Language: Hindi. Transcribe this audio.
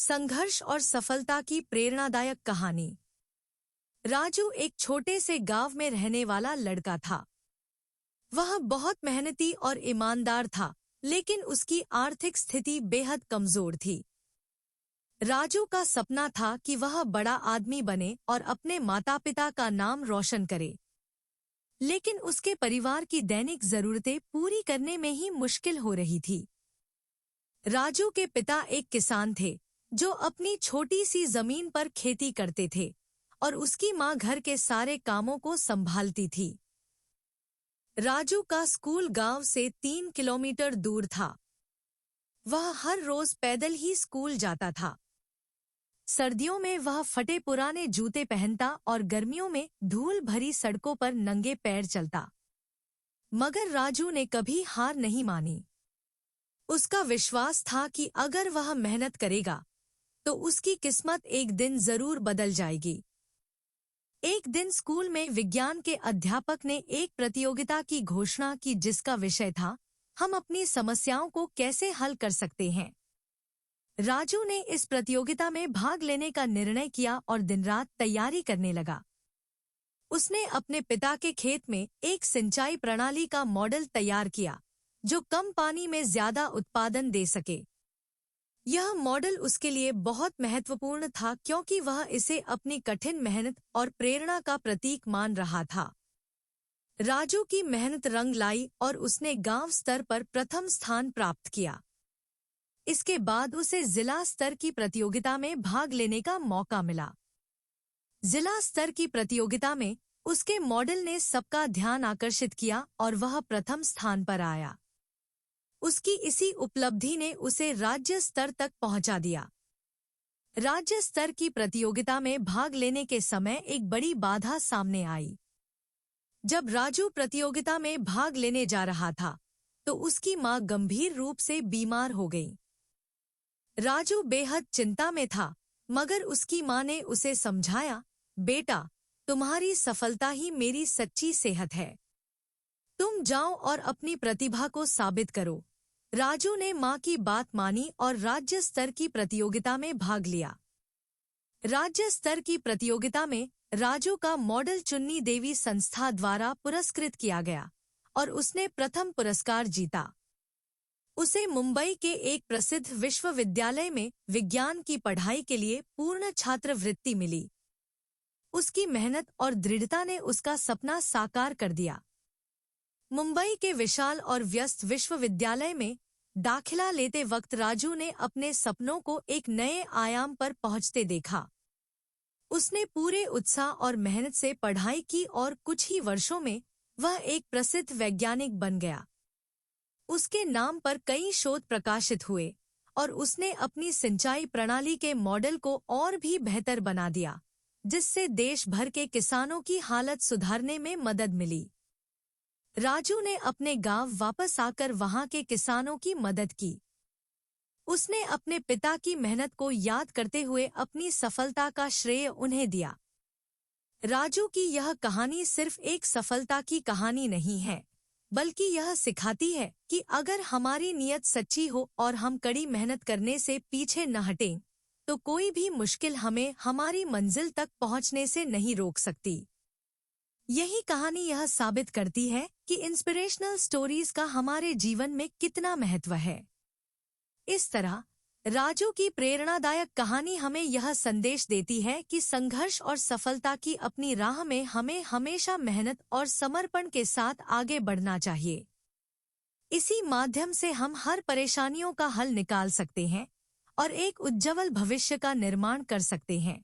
संघर्ष और सफलता की प्रेरणादायक कहानी। राजू एक छोटे से गांव में रहने वाला लड़का था। वह बहुत मेहनती और ईमानदार था, लेकिन उसकी आर्थिक स्थिति बेहद कमजोर थी। राजू का सपना था कि वह बड़ा आदमी बने और अपने माता पिता का नाम रोशन करे, लेकिन उसके परिवार की दैनिक जरूरतें पूरी करने में ही मुश्किल हो रही थी। राजू के पिता एक किसान थे जो अपनी छोटी सी जमीन पर खेती करते थे और उसकी मां घर के सारे कामों को संभालती थी। राजू का स्कूल गांव से 3 किलोमीटर दूर था। वह हर रोज पैदल ही स्कूल जाता था। सर्दियों में वह फटे पुराने जूते पहनता और गर्मियों में धूल भरी सड़कों पर नंगे पैर चलता। मगर राजू ने कभी हार नहीं मानी। उसका विश्वास था कि अगर वह मेहनत करेगा तो उसकी किस्मत एक दिन जरूर बदल जाएगी। एक दिन स्कूल में विज्ञान के अध्यापक ने एक प्रतियोगिता की घोषणा की जिसका विषय था, हम अपनी समस्याओं को कैसे हल कर सकते हैं। राजू ने इस प्रतियोगिता में भाग लेने का निर्णय किया और दिन रात तैयारी करने लगा। उसने अपने पिता के खेत में एक सिंचाई प्रणाली का मॉडल तैयार किया जो कम पानी में ज्यादा उत्पादन दे सके। यह मॉडल उसके लिए बहुत महत्वपूर्ण था क्योंकि वह इसे अपनी कठिन मेहनत और प्रेरणा का प्रतीक मान रहा था। राजू की मेहनत रंग लाई और उसने गांव स्तर पर प्रथम स्थान प्राप्त किया। इसके बाद उसे जिला स्तर की प्रतियोगिता में भाग लेने का मौका मिला। जिला स्तर की प्रतियोगिता में उसके मॉडल ने सबका ध्यान आकर्षित किया और वह प्रथम स्थान पर आया। उसकी इसी उपलब्धि ने उसे राज्य स्तर तक पहुंचा दिया। राज्य स्तर की प्रतियोगिता में भाग लेने के समय एक बड़ी बाधा सामने आई। जब राजू प्रतियोगिता में भाग लेने जा रहा था तो उसकी मां गंभीर रूप से बीमार हो गई। राजू बेहद चिंता में था, मगर उसकी मां ने उसे समझाया, बेटा, तुम्हारी सफलता ही मेरी सच्ची सेहत है। तुम जाओ और अपनी प्रतिभा को साबित करो। राजू ने मां की बात मानी और राज्य स्तर की प्रतियोगिता में भाग लिया। राज्य स्तर की प्रतियोगिता में राजू का मॉडल चुन्नी देवी संस्था द्वारा पुरस्कृत किया गया और उसने प्रथम पुरस्कार जीता। उसे मुंबई के एक प्रसिद्ध विश्वविद्यालय में विज्ञान की पढ़ाई के लिए पूर्ण छात्रवृत्ति मिली। उसकी मेहनत और दृढ़ता ने उसका सपना साकार कर दिया। मुंबई के विशाल और व्यस्त विश्वविद्यालय में दाखिला लेते वक्त राजू ने अपने सपनों को एक नए आयाम पर पहुंचते देखा। उसने पूरे उत्साह और मेहनत से पढ़ाई की और कुछ ही वर्षों में वह एक प्रसिद्ध वैज्ञानिक बन गया। उसके नाम पर कई शोध प्रकाशित हुए और उसने अपनी सिंचाई प्रणाली के मॉडल को और भी बेहतर बना दिया, जिससे देश भर के किसानों की हालत सुधारने में मदद मिली। राजू ने अपने गांव वापस आकर वहां के किसानों की मदद की। उसने अपने पिता की मेहनत को याद करते हुए अपनी सफलता का श्रेय उन्हें दिया। राजू की यह कहानी सिर्फ एक सफलता की कहानी नहीं है, बल्कि यह सिखाती है कि अगर हमारी नीयत सच्ची हो और हम कड़ी मेहनत करने से पीछे न हटें, तो कोई भी मुश्किल हमें हमारी मंजिल तक पहुंचने से नहीं रोक सकती। यही कहानी यह साबित करती है कि इंस्पिरेशनल स्टोरीज का हमारे जीवन में कितना महत्व है। इस तरह राजू की प्रेरणादायक कहानी हमें यह संदेश देती है कि संघर्ष और सफलता की अपनी राह में हमें हमेशा मेहनत और समर्पण के साथ आगे बढ़ना चाहिए। इसी माध्यम से हम हर परेशानियों का हल निकाल सकते हैं और एक उज्जवल भविष्य का निर्माण कर सकते हैं।